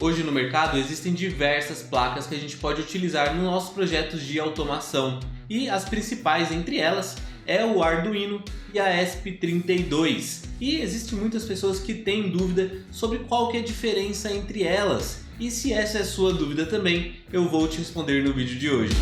Hoje no mercado existem diversas placas que a gente pode utilizar nos nossos projetos de automação e as principais entre elas é o Arduino e a ESP32. E existem muitas pessoas que têm dúvida sobre qual que é a diferença entre elas. E se essa é a sua dúvida também, eu vou te responder no vídeo de hoje.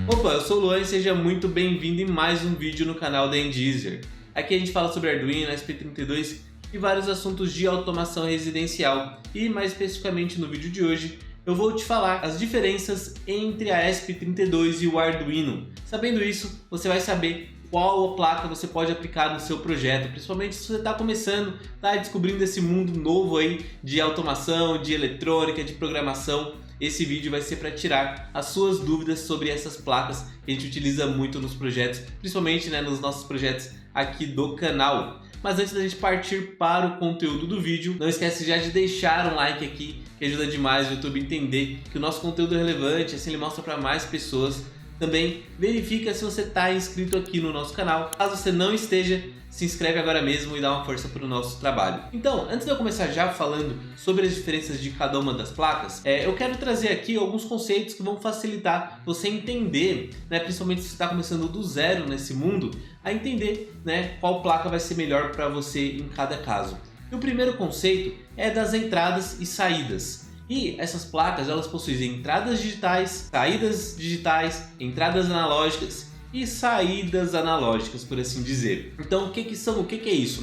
Opa, eu sou o Luan e seja muito bem-vindo em mais um vídeo no canal da Endeezer. Aqui a gente fala sobre Arduino, ESP32 e vários assuntos de automação residencial. E mais especificamente no vídeo de hoje, eu vou te falar as diferenças entre a ESP32 e o Arduino. Sabendo isso, você vai saber qual placa você pode aplicar no seu projeto, principalmente se você está começando, está descobrindo esse mundo novo aí de automação, de eletrônica, de programação. Esse vídeo vai ser para tirar as suas dúvidas sobre essas placas que a gente utiliza muito nos projetos, principalmente nos nossos projetos aqui do canal. Mas antes da gente partir para o conteúdo do vídeo, não esquece já de deixar um like aqui, que ajuda demais o YouTube a entender que o nosso conteúdo é relevante, assim ele mostra para mais pessoas. Também verifica se você está inscrito aqui no nosso canal. Caso você não esteja, se inscreve agora mesmo e dá uma força para o nosso trabalho. Então, antes de eu começar já falando sobre as diferenças de cada uma das placas, eu quero trazer aqui alguns conceitos que vão facilitar você entender, principalmente se você está começando do zero nesse mundo, a entender qual placa vai ser melhor para você em cada caso. E o primeiro conceito é das entradas e saídas. E essas placas elas possuem entradas digitais, saídas digitais, entradas analógicas e saídas analógicas, por assim dizer. Então o que é isso,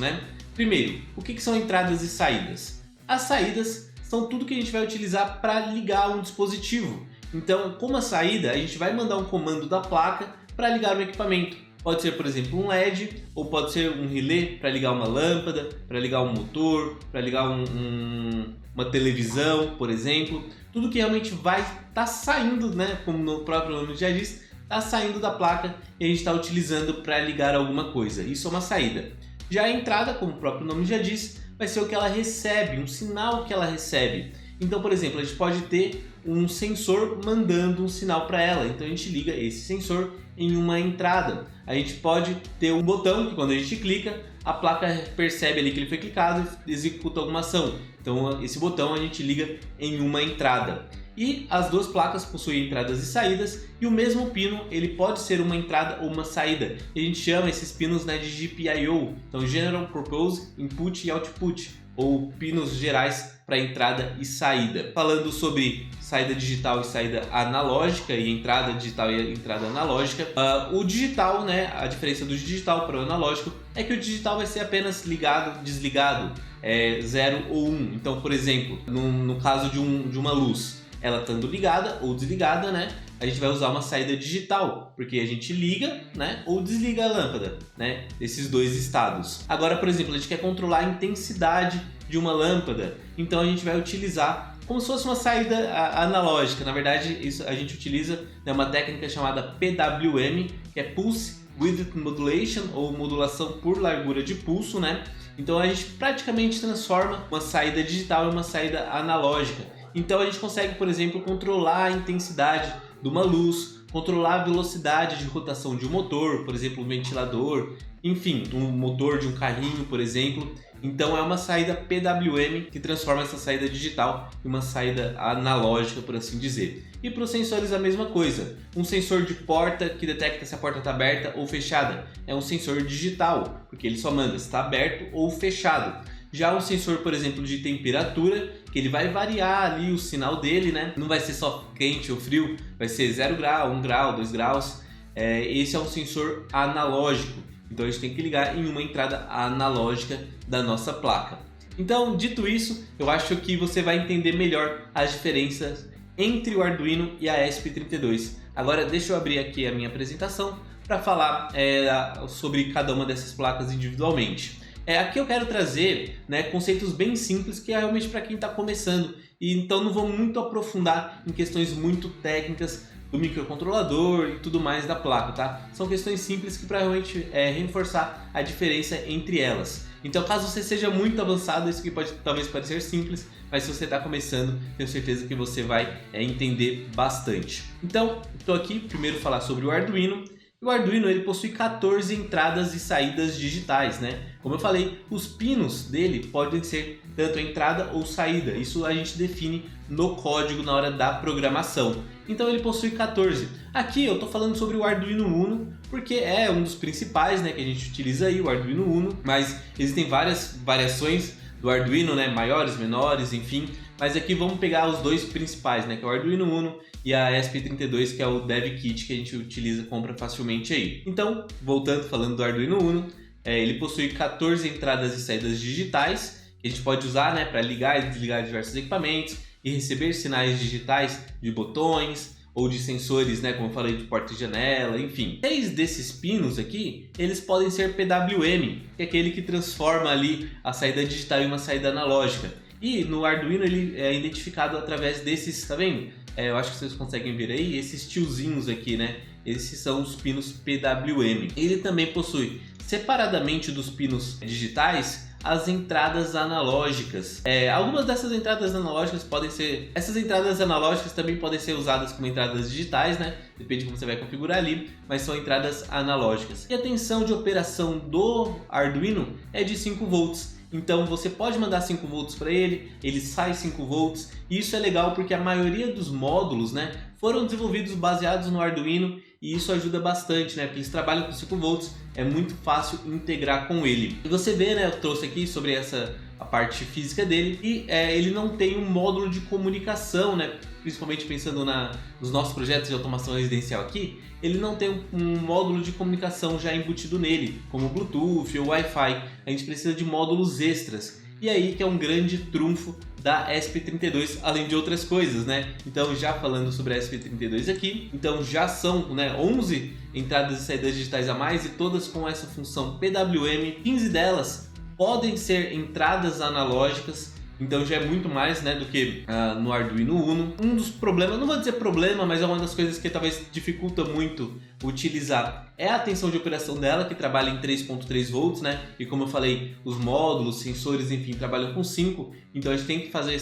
Primeiro, o que são entradas e saídas? As saídas são tudo que a gente vai utilizar para ligar um dispositivo. Então, como a saída, a gente vai mandar um comando da placa para ligar um equipamento. Pode ser, por exemplo, um LED, ou pode ser um relé para ligar uma lâmpada, para ligar um motor, para ligar uma televisão, por exemplo. Tudo que realmente vai estar saindo, como o próprio nome já diz, está saindo da placa e a gente está utilizando para ligar alguma coisa. Isso é uma saída. Já a entrada, como o próprio nome já diz, vai ser o que ela recebe, um sinal que ela recebe. Então, por exemplo, a gente pode ter um sensor mandando um sinal para ela. Então a gente liga esse sensor em uma entrada. A gente pode ter um botão que quando a gente clica, a placa percebe ali que ele foi clicado e executa alguma ação. Então esse botão a gente liga em uma entrada. E as duas placas possuem entradas e saídas, e o mesmo pino ele pode ser uma entrada ou uma saída. E a gente chama esses pinos de GPIO, então General Purpose Input e Output, ou pinos gerais para entrada e saída. Falando sobre saída digital e saída analógica, e entrada digital e entrada analógica, o digital, a diferença do digital para o analógico é que o digital vai ser apenas ligado, desligado, 0 ou 1. Então, por exemplo, no caso de uma luz, ela estando ligada ou desligada, a gente vai usar uma saída digital, porque a gente liga, ou desliga a lâmpada, esses dois estados. Agora, por exemplo, a gente quer controlar a intensidade de uma lâmpada, então a gente vai utilizar como se fosse uma saída analógica. Na verdade, isso a gente utiliza uma técnica chamada PWM, que é Pulse Width Modulation, ou modulação por largura de pulso, Então a gente praticamente transforma uma saída digital em uma saída analógica. Então a gente consegue, por exemplo, controlar a intensidade de uma luz, controlar a velocidade de rotação de um motor, por exemplo, um ventilador, enfim, um motor de um carrinho, por exemplo. Então é uma saída PWM que transforma essa saída digital em uma saída analógica, por assim dizer. E para os sensores a mesma coisa. Um sensor de porta que detecta se a porta está aberta ou fechada é um sensor digital, porque ele só manda se está aberto ou fechado. Já um sensor, por exemplo, de temperatura, que ele vai variar ali o sinal dele, Não vai ser só quente ou frio, vai ser 0 grau, 1 grau, 2 graus. Esse é um sensor analógico, então a gente tem que ligar em uma entrada analógica da nossa placa. Então, dito isso, eu acho que você vai entender melhor as diferenças entre o Arduino e a ESP32. Agora, deixa eu abrir aqui a minha apresentação para falar sobre cada uma dessas placas individualmente. Aqui eu quero trazer conceitos bem simples que é realmente para quem está começando, e então não vou muito aprofundar em questões muito técnicas do microcontrolador e tudo mais da placa, tá? São questões simples que para realmente reforçar a diferença entre elas. Então, caso você seja muito avançado, isso aqui pode talvez parecer simples, mas se você está começando, tenho certeza que você vai entender bastante. Então, estou aqui primeiro falar sobre o Arduino E o Arduino ele possui 14 entradas e saídas digitais, né? Como eu falei, os pinos dele podem ser tanto entrada ou saída. Isso a gente define no código na hora da programação. Então ele possui 14. Aqui eu estou falando sobre o Arduino Uno, porque é um dos principais, né, que a gente utiliza aí, o Arduino Uno. Mas existem várias variações do Arduino, né, maiores, menores, enfim. Mas aqui vamos pegar os dois principais, né, que é o Arduino Uno e a ESP32, que é o Dev Kit que a gente utiliza, compra facilmente aí. Então, voltando falando do Arduino Uno, ele possui 14 entradas e saídas digitais, que a gente pode usar, né, para ligar e desligar diversos equipamentos e receber sinais digitais de botões ou de sensores, né, como eu falei, de porta e janela, enfim. 6 desses pinos aqui, eles podem ser PWM, que é aquele que transforma ali a saída digital em uma saída analógica. E no Arduino ele é identificado através desses, tá vendo? Eu acho que vocês conseguem ver aí, esses tiozinhos aqui, né? Esses são os pinos PWM. Ele também possui, separadamente dos pinos digitais, as entradas analógicas. Algumas dessas entradas analógicas podem ser... Essas entradas analógicas também podem ser usadas como entradas digitais, né? Depende de como você vai configurar ali, mas são entradas analógicas. E a tensão de operação do Arduino é de 5 volts. Então você pode mandar 5 volts para ele, ele sai 5 volts, e isso é legal porque a maioria dos módulos, né, foram desenvolvidos baseados no Arduino, e isso ajuda bastante, né, porque eles trabalham com 5 volts, é muito fácil integrar com ele. E você vê, né, eu trouxe aqui sobre a parte física dele, e ele não tem um módulo de comunicação, né, principalmente pensando nos nossos projetos de automação residencial aqui, ele não tem um módulo de comunicação já embutido nele, como Bluetooth ou Wi-Fi. A gente precisa de módulos extras. E aí que é um grande trunfo da ESP32, além de outras coisas, né? Então, já falando sobre a ESP32 aqui, então já são, né, 11 entradas e saídas digitais a mais, e todas com essa função PWM. 15 delas podem ser entradas analógicas, então já é muito mais, né, do que no Arduino Uno. Um dos problemas, não vou dizer problema, mas é uma das coisas que talvez dificulta muito utilizar, é a tensão de operação dela, que trabalha em 3.3 volts, né? E como eu falei, os módulos, sensores, enfim, trabalham com 5, então a gente tem que fazer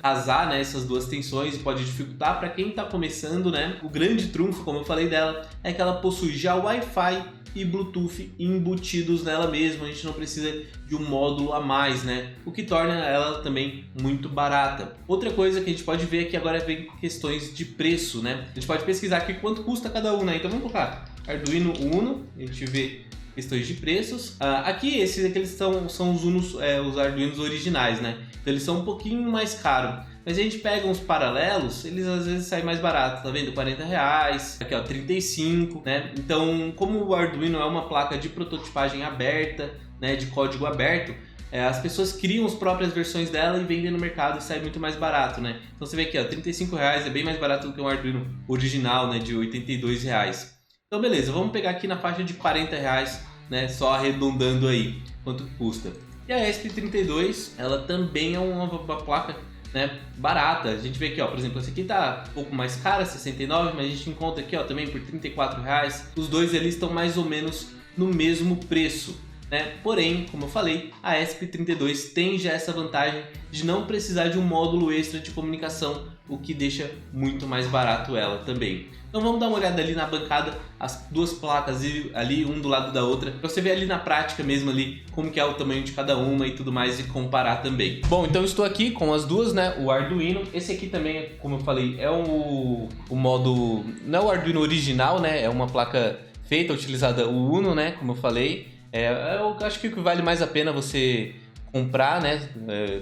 casar, né, essas duas tensões, e pode dificultar para quem está começando, né? O grande trunfo, como eu falei dela, é que ela possui já Wi-Fi e Bluetooth embutidos nela mesma. A gente não precisa de um módulo a mais, né? O que torna ela também muito barata. Outra coisa que a gente pode ver aqui agora vem questões de preço, né? A gente pode pesquisar aqui quanto custa cada um, né? Então vamos colocar Arduino Uno, a gente vê questões de preços. Aqui esses aqui eles são os Unos, os Arduinos originais, né? Então eles são um pouquinho mais caros. Mas a gente pega uns paralelos, eles às vezes saem mais baratos, tá vendo? R$40, aqui ó, 35, né? Então, como o Arduino é uma placa de prototipagem aberta, né, de código aberto, as pessoas criam as próprias versões dela e vendem no mercado e sai muito mais barato, né? Então você vê aqui, ó, R$35 é bem mais barato do que um Arduino original, né, de R$82. Então beleza, vamos pegar aqui na faixa de R$40, né, só arredondando aí quanto custa. E a ESP32, ela também é uma placa, né, barata. A gente vê aqui, ó, por exemplo, essa aqui tá um pouco mais cara, 69, mas a gente encontra aqui, ó, também por R$34. Os dois ali estão mais ou menos no mesmo preço, né? Porém, como eu falei, a ESP32 tem já essa vantagem de não precisar de um módulo extra de comunicação, o que deixa muito mais barato ela também. Então vamos dar uma olhada ali na bancada, as duas placas ali, um do lado da outra, para você ver ali na prática mesmo ali como que é o tamanho de cada uma e tudo mais, e comparar também. Bom, então estou aqui com as duas, né, o Arduino. Esse aqui também, como eu falei, é o modo, não é o Arduino original, né, é uma placa feita, utilizada o Uno, né, como eu falei. Eu acho que o que vale mais a pena você comprar, né,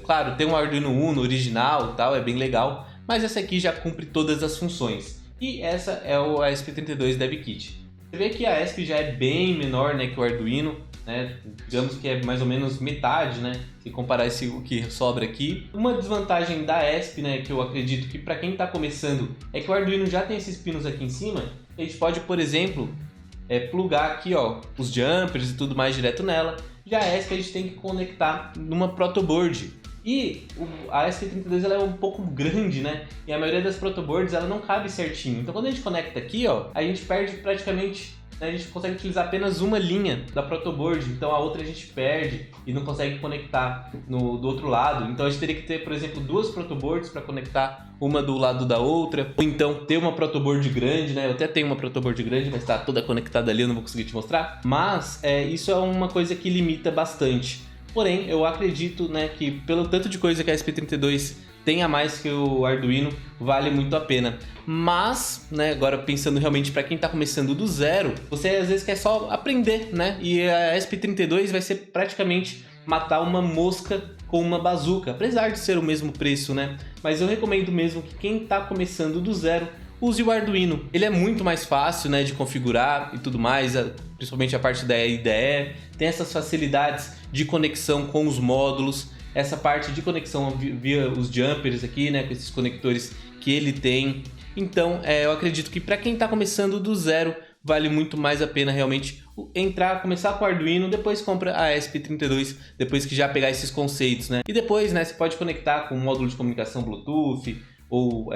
claro, tem um Arduino Uno original e tal, é bem legal, mas essa aqui já cumpre todas as funções. E essa é a ESP32 Dev Kit. Você vê que a ESP já é bem menor, né, que o Arduino, né? Digamos que é mais ou menos metade, né, se comparar o que sobra aqui. Uma desvantagem da ESP, né, que eu acredito que para quem está começando, é que o Arduino já tem esses pinos aqui em cima. A gente pode, por exemplo, plugar aqui, ó, os jumpers e tudo mais direto nela. Já a ESP a gente tem que conectar numa protoboard. E a ESP32 ela é um pouco grande, né? E a maioria das protoboards ela não cabe certinho. Então quando a gente conecta aqui, ó, a gente perde praticamente a gente consegue utilizar apenas uma linha da protoboard, então a outra a gente perde e não consegue conectar do outro lado. Então a gente teria que ter, por exemplo, duas protoboards para conectar uma do lado da outra, ou então ter uma protoboard grande, né? Eu até tenho uma protoboard grande, mas está toda conectada ali, eu não vou conseguir te mostrar. Mas isso é uma coisa que limita bastante. Porém, eu acredito, né, que pelo tanto de coisa que a ESP32 tem a mais que o Arduino, vale muito a pena. Mas, né, agora pensando realmente para quem está começando do zero, você às vezes quer só aprender, né? E a ESP32 vai ser praticamente matar uma mosca com uma bazuca, apesar de ser o mesmo preço, né? Mas eu recomendo mesmo que quem está começando do zero use o Arduino. Ele é muito mais fácil, né, de configurar e tudo mais, principalmente a parte da IDE. Tem essas facilidades de conexão com os módulos, essa parte de conexão via os jumpers aqui, né, com esses conectores que ele tem. Então, eu acredito que para quem está começando do zero, vale muito mais a pena realmente começar com o Arduino, depois compra a ESP32, depois que já pegar esses conceitos, né? E depois, né, você pode conectar com um módulo de comunicação Bluetooth ou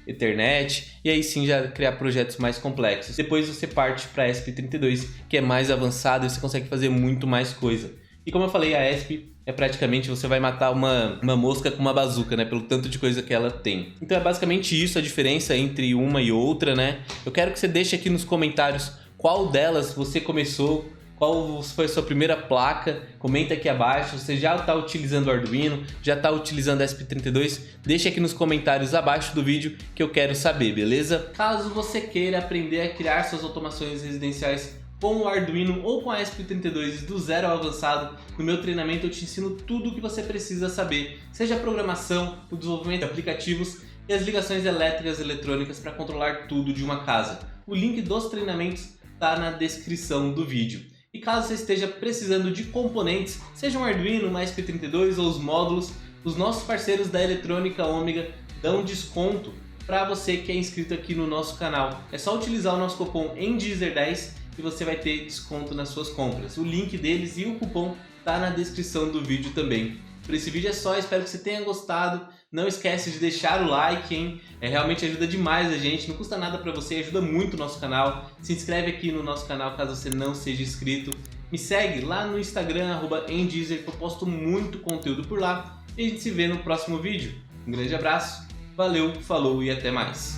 Ethernet, e aí sim já criar projetos mais complexos. Depois você parte para a ESP32, que é mais avançado e você consegue fazer muito mais coisa. E como eu falei, a ESP praticamente você vai matar uma mosca com uma bazuca, né? Pelo tanto de coisa que ela tem. Então é basicamente isso a diferença entre uma e outra, né? Eu quero que você deixe aqui nos comentários qual delas você começou, qual foi a sua primeira placa. Comenta aqui abaixo, você já está utilizando o Arduino, já está utilizando a ESP32? Deixa aqui nos comentários abaixo do vídeo que eu quero saber, beleza? Caso você queira aprender a criar suas automações residenciais com o Arduino ou com a ESP32 do zero ao avançado, no meu treinamento eu te ensino tudo o que você precisa saber, seja a programação, o desenvolvimento de aplicativos e as ligações elétricas e eletrônicas para controlar tudo de uma casa. O link dos treinamentos está na descrição do vídeo. E caso você esteja precisando de componentes, seja um Arduino, uma ESP32 ou os módulos, os nossos parceiros da Eletrônica Ômega dão desconto para você que é inscrito aqui no nosso canal. É só utilizar o nosso cupom ENDIEZER10 e você vai ter desconto nas suas compras. O link deles e o cupom tá na descrição do vídeo também. Por esse vídeo é só, espero que você tenha gostado. Não esquece de deixar o like, hein? Realmente ajuda demais a gente, não custa nada para você, ajuda muito o nosso canal. Se inscreve aqui no nosso canal caso você não seja inscrito. Me segue lá no Instagram, @endeezer, que eu posto muito conteúdo por lá. E a gente se vê no próximo vídeo. Um grande abraço, valeu, falou e até mais.